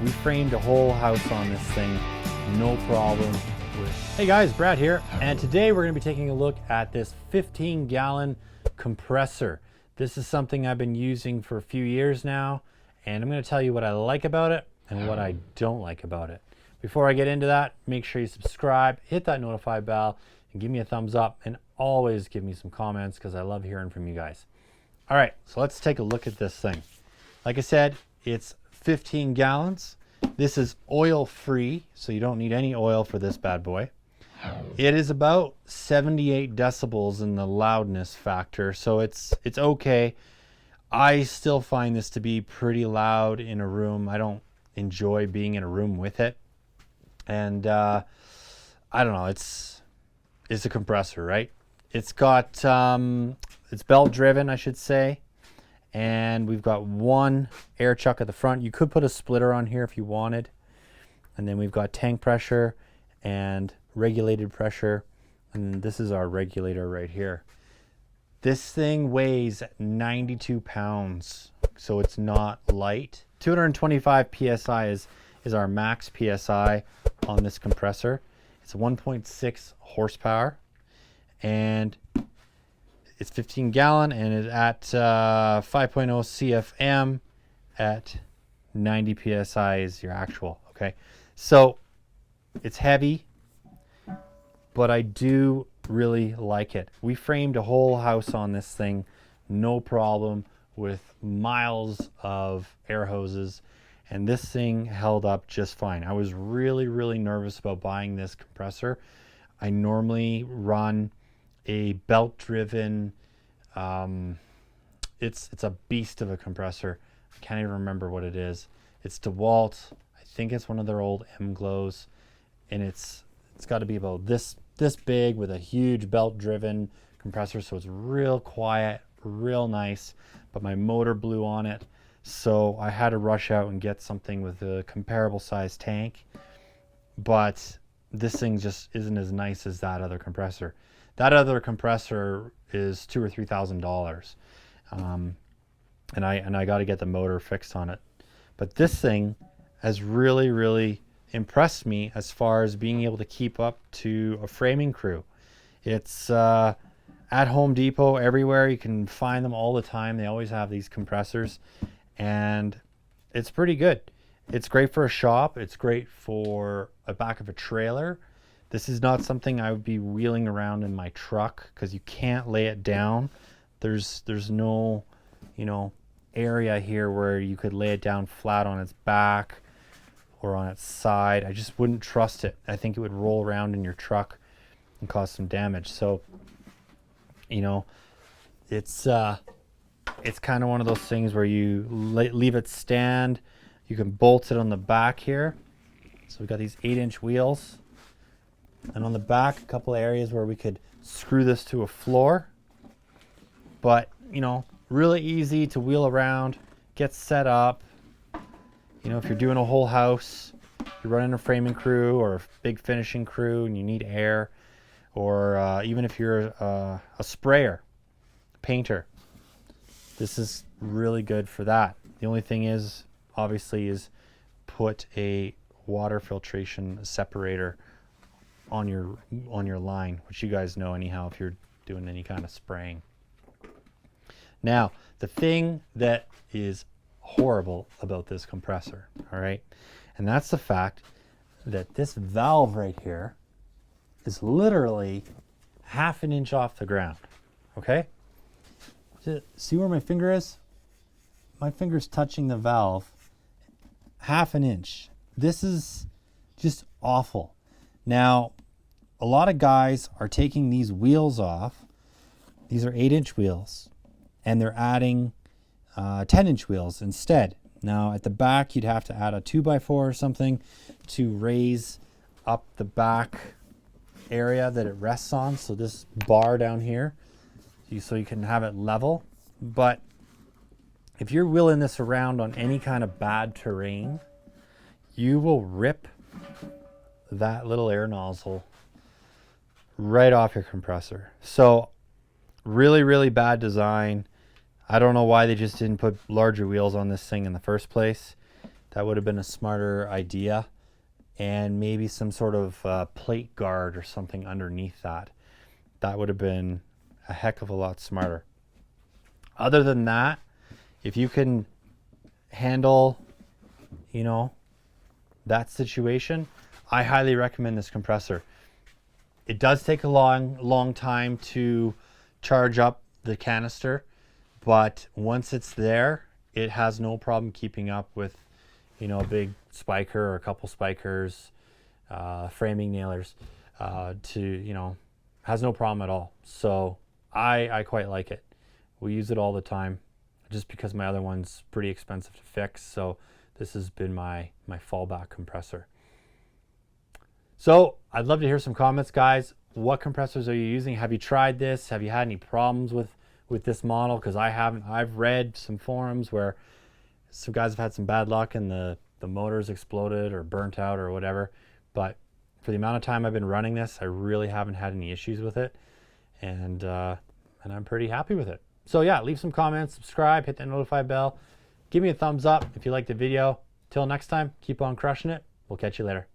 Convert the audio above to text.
We framed a whole house on this thing, no problem. Hey guys, Brad here, and today we're going to be taking a look at this 15-gallon compressor. This is something I've been using for a few years now, and I'm going to tell you what I like about it and what I don't like about it. Before I get into that, make sure you subscribe, hit that notify bell, and give me a thumbs up, and always give me some comments because I love hearing from you guys. All right, so let's take a look at this thing. Like I said, it's 15 gallons. This is oil-free, so you don't need any oil for this bad boy. It is about 78 decibels in the loudness factor, so it's okay. I still find this to be pretty loud in a room. I don't enjoy being in a room with it. And I don't know, it's a compressor, right? It's got, it's belt driven, I should say. And we've got one air chuck at the front. You could put a splitter on here if you wanted. And then we've got tank pressure and regulated pressure. And this is our regulator right here. This thing weighs 92 pounds, so it's not light. 225 PSI is our max PSI on this compressor. It's 1.6 horsepower. And it's 15 gallon and is at 5.0 CFM at 90 PSI is your actual, okay? So it's heavy, but I do really like it. We framed a whole house on this thing, no problem, with miles of air hoses, and this thing held up just fine. I was really nervous about buying this compressor. I normally run a belt-driven, it's a beast of a compressor. I can't even remember what it is. It's Dewalt. I think it's one of their old M-Glows, and it's got to be about this big with a huge belt-driven compressor, so it's real quiet, real nice. But my motor blew on it, so I had to rush out and get something with a comparable size tank. But this thing just isn't as nice as that other compressor. That other compressor is $2,000 or $3,000, and I got to get the motor fixed on it. But this thing has really impressed me as far as being able to keep up to a framing crew. It's at Home Depot everywhere. You can find them all the time. They always have these compressors, and it's pretty good. It's great for a shop. It's great for a back of a trailer. This is not something I would be wheeling around in my truck because you can't lay it down. There's no, area here where you could lay it down flat on its back or on its side. I just wouldn't trust it. I think it would roll around in your truck and cause some damage. So, it's kind of one of those things where you leave it stand. You can bolt it on the back here. So we've got these 8-inch wheels. And on the back, a couple of areas where we could screw this to a floor. But, really easy to wheel around, get set up. If you're doing a whole house, you're running a framing crew or a big finishing crew and you need air, or even if you're a sprayer, painter, this is really good for that. The only thing is, obviously, is put a water filtration separator on your line, which you guys know anyhow if you're doing any kind of spraying. Now, the thing that is horrible about this compressor, all right, and that's the fact that this valve right here is literally half an inch off the ground, okay? See where my finger is? My finger's touching the valve half an inch. This is just awful. Now, a lot of guys are taking these wheels off. These are 8-inch wheels, and they're adding 10-inch wheels instead. Now, at the back, you'd have to add a 2x4 or something to raise up the back area that it rests on. So this bar down here, so you can have it level. But if you're wheeling this around on any kind of bad terrain, you will rip that little air nozzle right off your compressor. So really bad design. I don't know why they just didn't put larger wheels on this thing in the first place. That would have been a smarter idea. And maybe some sort of plate guard or something underneath that. That would have been a heck of a lot smarter. Other than that, if you can handle, you know, that situation, I highly recommend this compressor. It does take a long time to charge up the canister, but once it's there, it has no problem keeping up with, you know, a big spiker or a couple spikers, framing nailers, you know, has no problem at all. So I quite like it. We use it all the time just because my other one's pretty expensive to fix. So this has been my fallback compressor. So I'd love to hear some comments, guys. What compressors are you using? Have you tried this? Have you had any problems with this model? Because I haven't. I've read some forums where some guys have had some bad luck and the motors exploded or burnt out or whatever. But for the amount of time I've been running this, I really haven't had any issues with it. And I'm pretty happy with it. So yeah, leave some comments, subscribe, hit that notify bell. Give me a thumbs up if you liked the video. Till next time, keep on crushing it. We'll catch you later.